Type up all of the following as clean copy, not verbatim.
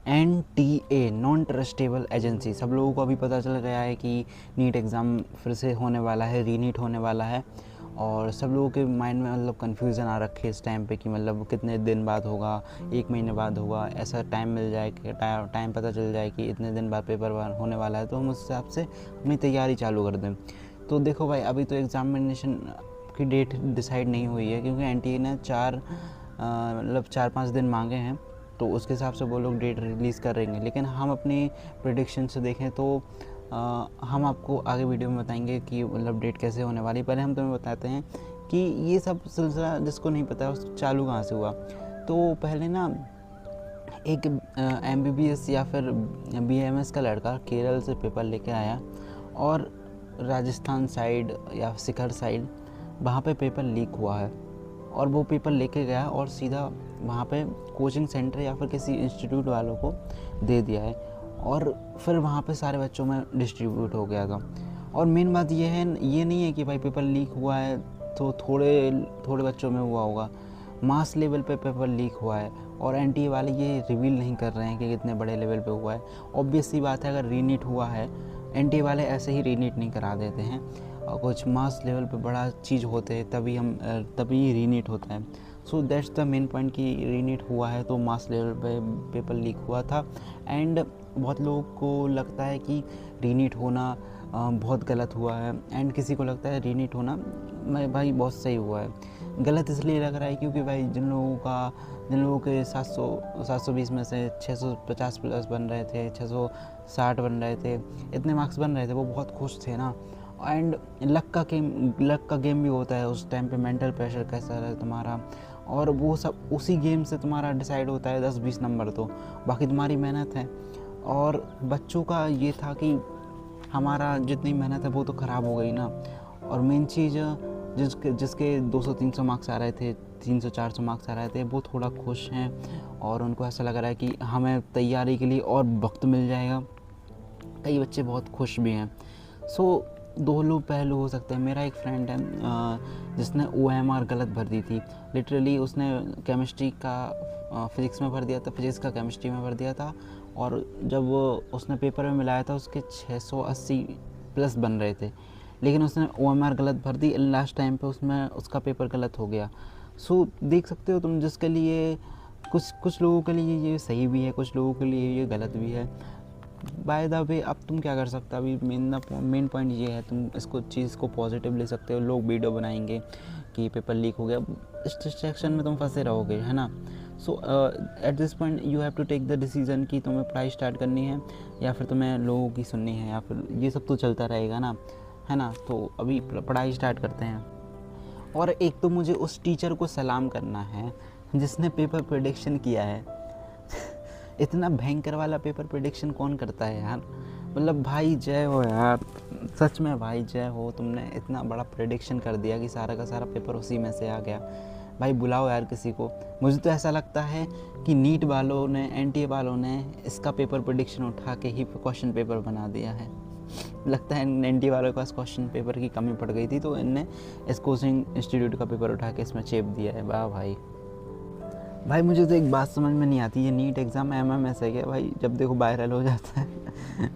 NTA non trustable agency, सब लोगों को अभी पता चल गया है कि नीट एग्ज़ाम फिर से होने वाला है, रीनीट होने वाला है। और सब लोगों के माइंड में मतलब कन्फ्यूज़न आ रखी है इस टाइम पे कि मतलब कितने दिन बाद होगा, 1 महीने बाद होगा, ऐसा टाइम मिल जाए कि टाइम पता चल जाए कि इतने दिन बाद पेपर होने वाला है, तो हम उस हिसाब से अपनी तैयारी चालू कर दें। तो देखो भाई, अभी तो एग्ज़ामिनेशन की डेट डिसाइड नहीं हुई है, क्योंकि NTA ने 4-5 दिन मांगे हैं, तो उसके हिसाब से वो लोग डेट रिलीज़ करेंगे। लेकिन हम अपनी प्रेडिक्शन से देखें तो हम आपको आगे वीडियो में बताएंगे कि मतलब डेट कैसे होने वाली। पहले हम तुम्हें बताते हैं कि ये सब सिलसिला जिसको नहीं पता उस चालू कहाँ से हुआ। तो पहले ना एक MBBS या फिर BAMS का लड़का केरल से पेपर लेके आया और राजस्थान साइड या शिखर साइड वहाँ पे पेपर लीक हुआ है, और वो पेपर लेके गया और सीधा वहाँ पे कोचिंग सेंटर या फिर किसी इंस्टीट्यूट वालों को दे दिया है, और फिर वहाँ पे सारे बच्चों में डिस्ट्रीब्यूट हो गया था। और मेन बात ये नहीं है कि भाई पेपर लीक हुआ है तो थोड़े बच्चों में हुआ होगा, मास लेवल पे पेपर लीक हुआ है, और NTA वाले ये रिवील नहीं कर रहे हैं कि कितने बड़े लेवल पे हुआ है। ऑब्वियस सी बात है, अगर रीनीट हुआ है, NTA वाले ऐसे ही रीनीट नहीं करा देते हैं, और कुछ मास लेवल पे बड़ा चीज़ होते हैं तभी रीनीट होता है। So that's the main point कि रीनीट हुआ है तो मास लेवल पे पेपर लीक हुआ था। एंड बहुत लोगों को लगता है कि रीनीट होना बहुत गलत हुआ है, एंड किसी को लगता है रीनीट होना भाई बहुत सही हुआ है। गलत इसलिए लग रहा है क्योंकि भाई जिन लोगों के 720 में से 650 प्लस बन रहे थे, 660 बन रहे थे, इतने मार्क्स बन रहे थे, वो बहुत खुश थे ना। एंड लक का गेम भी होता है उस टाइम पे, मेंटल प्रेशर कैसा है तुम्हारा, और वो सब उसी गेम से तुम्हारा डिसाइड होता है 10-20 नंबर, तो बाकी तुम्हारी मेहनत है। और बच्चों का ये था कि हमारा जितनी मेहनत है वो तो ख़राब हो गई ना। और मेन चीज़, जिसके 200-300 मार्क्स आ रहे थे, 300-400 मार्क्स आ रहे थे, वो थोड़ा खुश हैं, और उनको ऐसा लग रहा है कि हमें तैयारी के लिए और वक्त मिल जाएगा। कई बच्चे बहुत खुश भी हैं। सो दो लोग पहलू हो सकते हैं। मेरा एक फ्रेंड है जिसने OMR गलत भर दी थी। लिटरली उसने केमिस्ट्री का फिज़िक्स में भर दिया था, फिज़िक्स का केमिस्ट्री में भर दिया था, और जब उसने पेपर में मिलाया था उसके 680 प्लस बन रहे थे, लेकिन उसने OMR गलत भर दी। लास्ट टाइम पे उसका पेपर गलत हो गया। सो देख सकते हो तुम, जिसके लिए कुछ लोगों के लिए ये सही भी है, कुछ लोगों के लिए ये गलत भी है। बाय द वे, अब तुम क्या कर सकते हो, अभी मेन पॉइंट ये है, तुम इसको चीज़ को पॉजिटिव ले सकते हो। लोग वीडियो बनाएंगे कि पेपर लीक हो गया, इस डिस्ट्रैक्शन में तुम फंसे रहोगे, है ना। So at this point you have to take the decision कि तुम्हें पढ़ाई स्टार्ट करनी है या फिर तुम्हें लोगों की सुननी है, या फिर ये सब तो चलता रहेगा ना, है ना। तो अभी पढ़ाई स्टार्ट करते हैं। और एक तो मुझे उस टीचर को सलाम करना है जिसने पेपर प्रेडिक्शन किया है। इतना भयंकर वाला पेपर प्रेडिक्शन कौन करता है यार। मतलब भाई जय हो यार, सच में भाई जय हो, तुमने इतना बड़ा प्रेडिक्शन कर दिया कि सारा का सारा पेपर उसी में से आ गया। भाई बुलाओ यार किसी को। मुझे तो ऐसा लगता है कि नीट वालों ने, NTA वालों ने इसका पेपर प्रेडिक्शन उठा के ही क्वेश्चन पेपर बना दिया है। लगता है NTA वालों के पास क्वेश्चन पेपर की कमी पड़ गई थी, तो इनने इस कोचिंग इंस्टीट्यूट का पेपर उठा के इसमें चेप दिया है। वाह भाई मुझे तो एक बात समझ में नहीं आती, ये नीट एग्ज़ाम MMS है क्या भाई, जब देखो वायरल हो जाता है।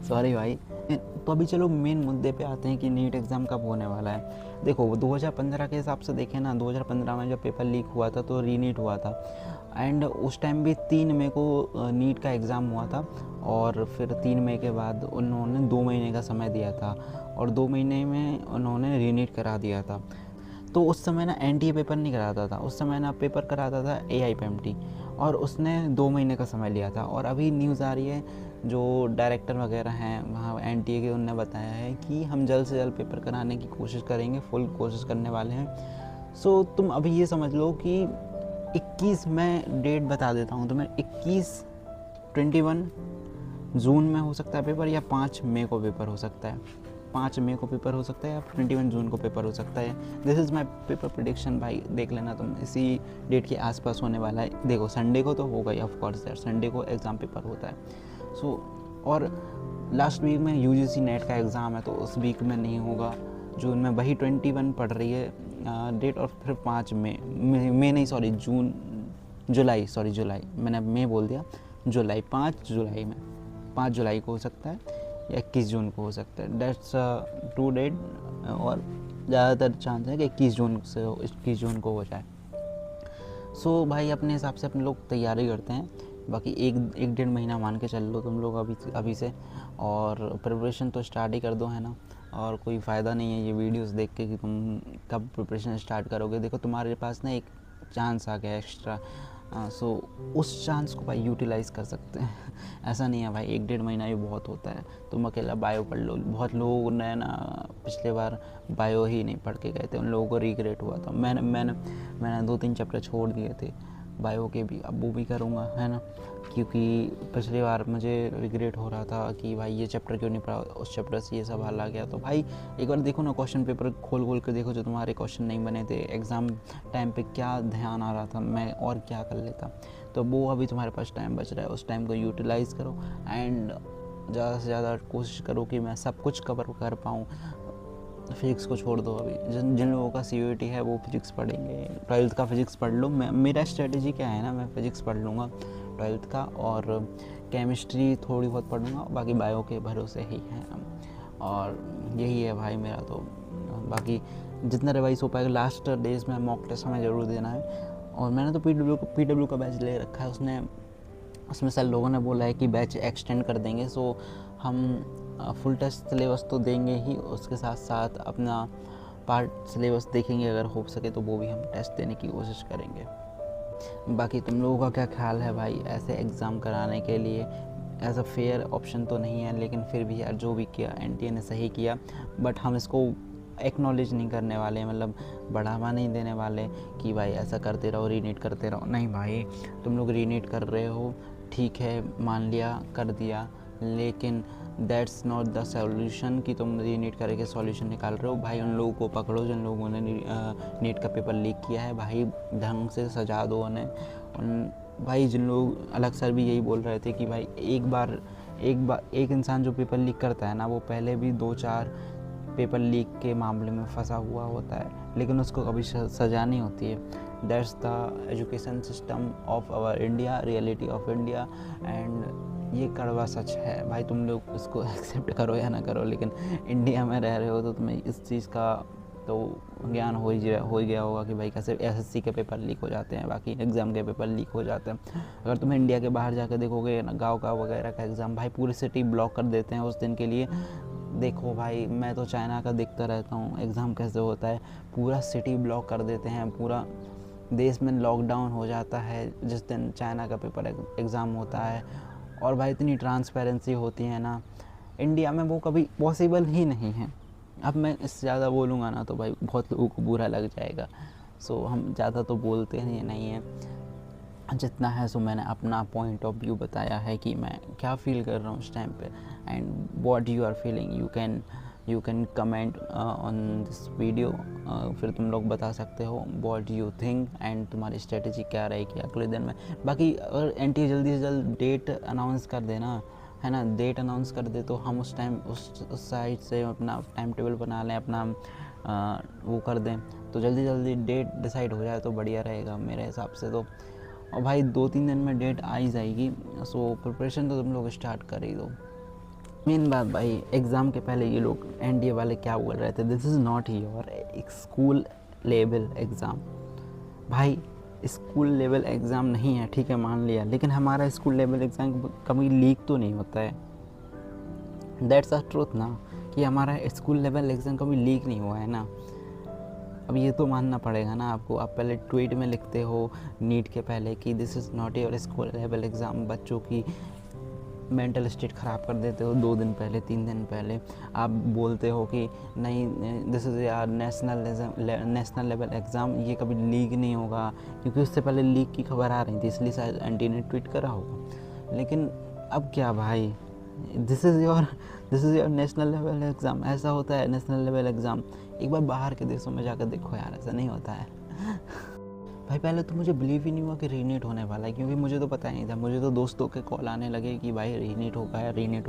सॉरी भाई। तो अभी चलो मेन मुद्दे पे आते हैं कि नीट एग्ज़ाम कब होने वाला है। देखो 2015 के हिसाब से देखें ना, 2015 में जब पेपर लीक हुआ था तो रीनीट हुआ था, एंड उस टाइम भी 3 मई को नीट का एग्ज़ाम हुआ था, और फिर 3 मई के बाद उन्होंने 2 महीने का समय दिया था, और 2 महीने में उन्होंने रीनीट करा दिया था। तो उस समय ना NTA पेपर नहीं कराता था, उस समय ना पेपर कराता था AIPMT, और उसने 2 महीने का समय लिया था। और अभी न्यूज़ आ रही है, जो डायरेक्टर वगैरह हैं वहाँ NTA के, उनने बताया है कि हम जल्द से जल्द पेपर कराने की कोशिश करेंगे, फुल कोशिश करने वाले हैं। सो तुम अभी ये समझ लो कि 21, मैं डेट बता देता हूँ तुम्हें, 21 जून में हो सकता है पेपर, या 5 मई को पेपर हो सकता है, 5 मई को पेपर हो सकता है, या 21 जून को पेपर हो सकता है। This is my paper prediction भाई, देख लेना तुम, इसी डेट के आसपास होने वाला है। देखो संडे को तो होगा ही, ऑफ कोर्स यार, संडे को एग्ज़ाम पेपर होता है। सो और लास्ट वीक में UGC नेट का एग्ज़ाम है, तो उस वीक में नहीं होगा। जून में वही 21 पड़ रही है डेट, और फिर 5 मई नहीं, सॉरी जुलाई, मैंने मई बोल दिया, जुलाई, 5 जुलाई में, 5 जुलाई को हो सकता है या 21 जून को हो सकता है। डेट्स टू डेट, और ज़्यादातर चांस है कि 21 जून को हो जाए। सो भाई अपने हिसाब से अपने लोग तैयारी करते हैं। बाकी एक डेढ़ महीना मान के चल लो तुम लोग अभी से, और प्रिपरेशन तो स्टार्ट ही कर दो, है ना। और कोई फ़ायदा नहीं है ये वीडियोस देख के कि तुम कब प्रिपरेशन स्टार्ट करोगे। देखो तुम्हारे पास ना एक चांस आ गया एक्स्ट्रा, सो उस चांस को भाई यूटिलाइज़ कर सकते हैं। ऐसा नहीं है भाई, एक डेढ़ महीना ही बहुत होता है। तुम अकेला बायो पढ़ लो। बहुत लोगों ने ना पिछले बार बायो ही नहीं पढ़ के गए थे, उन लोगों को रिग्रेट हुआ था। मैंने 2-3 चैप्टर छोड़ दिए थे बायो के भी, अब वो भी करूँगा, है ना। क्योंकि पिछली बार मुझे रिग्रेट हो रहा था कि भाई ये चैप्टर क्यों नहीं पढ़ा, उस चैप्टर से ये सवाल आ गया। तो भाई एक बार देखो ना, क्वेश्चन पेपर खोल के देखो जो तुम्हारे क्वेश्चन नहीं बने थे एग्ज़ाम टाइम पे, क्या ध्यान आ रहा था मैं और क्या कर लेता। तो वो अभी तुम्हारे पास टाइम बच रहा है, उस टाइम को यूटिलाइज़ करो एंड ज़्यादा से ज़्यादा कोशिश करो कि मैं सब कुछ कवर कर पाऊँ। फिज़िक्स को छोड़ दो अभी, जिन लोगों का CUET है वो फिज़िक्स पढ़ेंगे, 12th का फिज़िक्स पढ़ लो। मेरा स्ट्रेटजी क्या है ना, मैं फिज़िक्स पढ़ लूँगा 12th का, और केमिस्ट्री थोड़ी बहुत पढ़ूँगा, बाकी बायो के भरोसे ही है। और यही है भाई मेरा तो। बाकी जितना रिवाइज हो पाएगा, लास्ट डेज में मॉक टेस्ट हमें ज़रूर देना है। और मैंने तो PW का बैच ले रखा है, उसमें सर लोगों ने बोला है कि बैच एक्सटेंड कर देंगे। सो हम फुल टेस्ट सिलेबस तो देंगे ही, उसके साथ साथ अपना पार्ट सिलेबस देखेंगे, अगर हो सके तो वो भी हम टेस्ट देने की कोशिश करेंगे। बाकी तुम लोगों का क्या ख्याल है भाई, ऐसे एग्ज़ाम कराने के लिए एज अ फेयर ऑप्शन तो नहीं है, लेकिन फिर भी यार जो भी किया NTA ने सही किया। बट हम इसको एक्नॉलेज नहीं करने वाले, मतलब बढ़ावा नहीं देने वाले कि भाई ऐसा करते रहो, रीनीट करते रहो। नहीं भाई, तुम लोग रीनीट कर रहे हो, ठीक है, मान लिया, कर दिया, लेकिन दैट्स नॉट द सॉल्यूशन कि तुम रीनीट करके सॉल्यूशन निकाल रहे हो। भाई उन लोगों को पकड़ो जिन लोगों ने नीट का पेपर लीक किया है, भाई ढंग से सजा दो उन्हें। भाई जिन लोग, अलग सर भी यही बोल रहे थे कि भाई एक इंसान जो पेपर लीक करता है ना, वो पहले भी 2-4 पेपर लीक के मामले में फंसा हुआ होता है, लेकिन उसको कभी सज़ा नहीं होती है। That's the education system of our India, reality of India, and ये कड़वा सच है भाई। तुम लोग इसको एक्सेप्ट करो या ना करो, लेकिन इंडिया में रह रहे हो तो तुम्हें इस चीज़ का तो ज्ञान हो ही गया होगा कि भाई कैसे SSC के पेपर लीक हो जाते हैं, बाकी एग्ज़ाम के पेपर लीक हो जाते हैं। अगर तुम इंडिया के बाहर जाकर देखोगे ना, गाँव का वगैरह का एग्ज़ाम, भाई पूरी सिटी ब्लॉक कर देते हैं उस दिन के लिए। देखो भाई, मैं तो चाइना का देखता रहता हूँ एग्ज़ाम कैसे होता है, पूरा सिटी ब्लॉक कर देते हैं, पूरा देश में लॉकडाउन हो जाता है जिस दिन चाइना का पेपर एग्ज़ाम होता है। और भाई इतनी ट्रांसपेरेंसी होती है ना, इंडिया में वो कभी पॉसिबल ही नहीं है। अब मैं इससे ज़्यादा बोलूँगा ना तो भाई बहुत लोगों को बुरा लग जाएगा। सो हम ज़्यादा तो बोलते नहीं हैं, जितना है सो मैंने अपना पॉइंट ऑफ व्यू बताया है कि मैं क्या फ़ील कर रहा हूँ उस टाइम पे, and what you are feeling, you can comment on this video. फिर तुम लोग बता सकते हो व्हाट यू थिंक, एंड तुम्हारी स्ट्रेटजी क्या रहेगी अगले दिन में। बाकी अगर NTA जल्दी से जल्द डेट अनाउंस कर देना, है ना, डेट अनाउंस कर दे तो हम उस टाइम उस साइड से अपना टाइम टेबल बना लें, अपना वो कर दें, तो जल्दी डेट डिसाइड हो जाए तो बढ़िया रहेगा मेरे हिसाब से तो। और भाई 2-3 दिन में डेट आ ही जाएगी, सो प्रिपरेशन तो तुम लोग स्टार्ट कर ही दो। मेन बात भाई, एग्ज़ाम के पहले ये लोग NTA वाले क्या बोल रहे थे, this is not your school level exam. भाई स्कूल लेवल एग्ज़ाम नहीं है, ठीक है, मान लिया, लेकिन हमारा स्कूल लेवल एग्ज़ाम कभी लीक तो नहीं होता है। दैट्स द ट्रूथ ना, कि हमारा स्कूल लेवल एग्ज़ाम कभी लीक नहीं हुआ है ना। अब ये तो मानना पड़ेगा ना आपको। आप पहले ट्वीट में लिखते हो नीट के पहले कि this is not your school level exam, बच्चों की मेंटल स्टेट ख़राब कर देते हो 2 दिन पहले, 3 दिन पहले। आप बोलते हो कि नहीं, दिस इज़ यार नेशनल लेवल एग्ज़ाम, ये कभी लीक नहीं होगा, क्योंकि उससे पहले लीक की खबर आ रही थी, इसलिए शायद NTA ने ट्वीट करा होगा। लेकिन अब क्या भाई, this is your national level exam, ऐसा होता है नेशनल लेवल एग्ज़ाम। एक बार बाहर के देशों में जाकर देखो यार, ऐसा नहीं होता है। भाई पहले तो मुझे बिलीव ही नहीं हुआ कि रीनीट होने वाला है, क्योंकि मुझे तो पता ही नहीं था। मुझे तो दोस्तों के कॉल आने लगे कि भाई रीनीट हो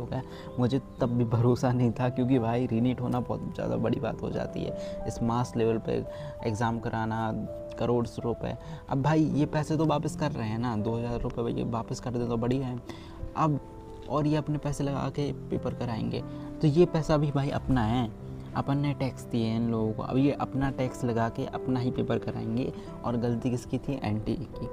गया। मुझे तब भी भरोसा नहीं था, क्योंकि भाई रीनीट होना बहुत ज़्यादा बड़ी बात हो जाती है। इस मास लेवल पे एग्ज़ाम कराना, करोड़ रुपए। अब भाई ये पैसे तो वापस कर रहे हैं ना, 2000 रुपये भाई वापस कर दे तो बढ़िया है। अब और ये अपने पैसे लगा के पेपर कराएंगे, तो ये पैसा भी भाई अपना है, अपन ने टैक्स दिए हैं इन लोगों को। अब ये अपना टैक्स लगा के अपना ही पेपर कराएंगे, और गलती किसकी थी? एनटीए की।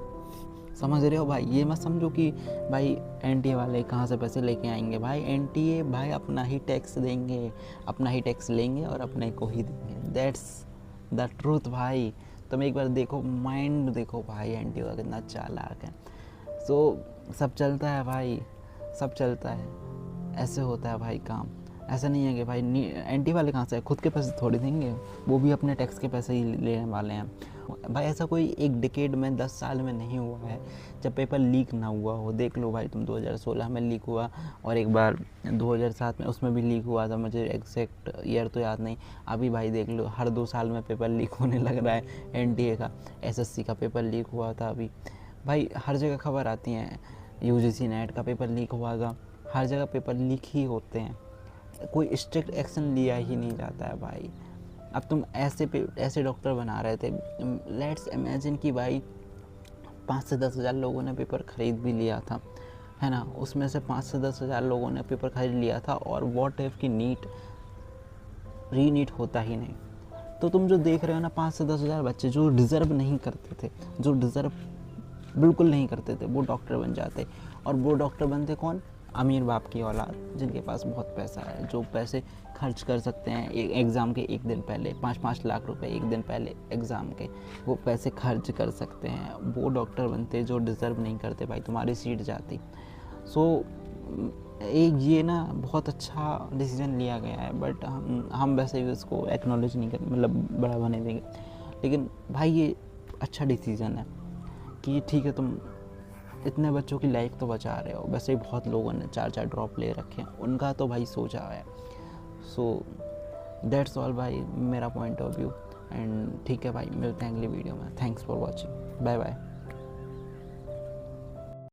समझ रहे हो भाई? ये मत समझो कि भाई एनटीए वाले कहाँ से पैसे लेके आएंगे। भाई एनटीए भाई अपना ही टैक्स देंगे, अपना ही टैक्स लेंगे और अपने को ही देंगे। दैट्स द ट्रूथ भाई। तुम एक बार देखो, माइंड देखो भाई एनटीए का कितना चालाक है। सो सब चलता है भाई, सब चलता है, ऐसे होता है भाई काम। ऐसा नहीं है कि भाई एनटी वाले कहाँ से खुद के पैसे थोड़ी देंगे, वो भी अपने टैक्स के पैसे ही लेने वाले हैं भाई। ऐसा कोई एक डिकेड में 10 साल में नहीं हुआ है जब पेपर लीक ना हुआ हो। देख लो भाई तुम, 2016 में लीक हुआ, और एक बार 2007 में उसमें भी लीक हुआ था, मुझे एग्जैक्ट ईयर तो याद नहीं। अभी भाई देख लो हर 2 साल में पेपर लीक होने लग रहा है। एनटीए का, एसएससी का पेपर लीक हुआ था अभी भाई, हर जगह खबर आती हैं। यूजीसी नेट का पेपर लीक हुआ था, हर जगह पेपर लीक ही होते हैं, कोई स्ट्रिक्ट एक्शन लिया ही नहीं जाता है भाई। अब तुम ऐसे डॉक्टर बना रहे थे, लेट्स इमेजिन कि भाई 5 से 10 हज़ार लोगों ने पेपर ख़रीद भी लिया था, है ना, उसमें से 5 से 10 हज़ार लोगों ने पेपर खरीद लिया था, और व्हाट इफ की रीनीट होता ही नहीं। तो तुम जो देख रहे हो ना, 5 से 10 हज़ार बच्चे जो डिज़र्व नहीं करते थे, जो डिज़र्व बिल्कुल नहीं करते थे, वो डॉक्टर बन जाते। और वो डॉक्टर बनते कौन? अमीर बाप की औलाद, जिनके पास बहुत पैसा है, जो पैसे खर्च कर सकते हैं एग्ज़ाम के एक दिन पहले, 5-5 लाख रुपए एक दिन पहले एग्ज़ाम के, वो पैसे खर्च कर सकते हैं, वो डॉक्टर बनते जो डिज़र्व नहीं करते भाई, तुम्हारी सीट जाती। सो एक ये ना बहुत अच्छा डिसीजन लिया गया है, बट हम वैसे भी उसको एक्नॉलेज नहीं करें, मतलब बढ़ावा नहीं देंगे। लेकिन भाई ये अच्छा डिसीज़न है कि ठीक है, तुम इतने बच्चों की लाइफ तो बचा रहे हो। वैसे ही बहुत लोगों ने 4-4 ड्रॉप ले रखे हैं, उनका तो भाई सोचा है। सो दैट्स ऑल भाई, मेरा पॉइंट ऑफ व्यू। एंड ठीक है भाई, मिलते हैं अगली वीडियो में। Thanks for watching, bye bye.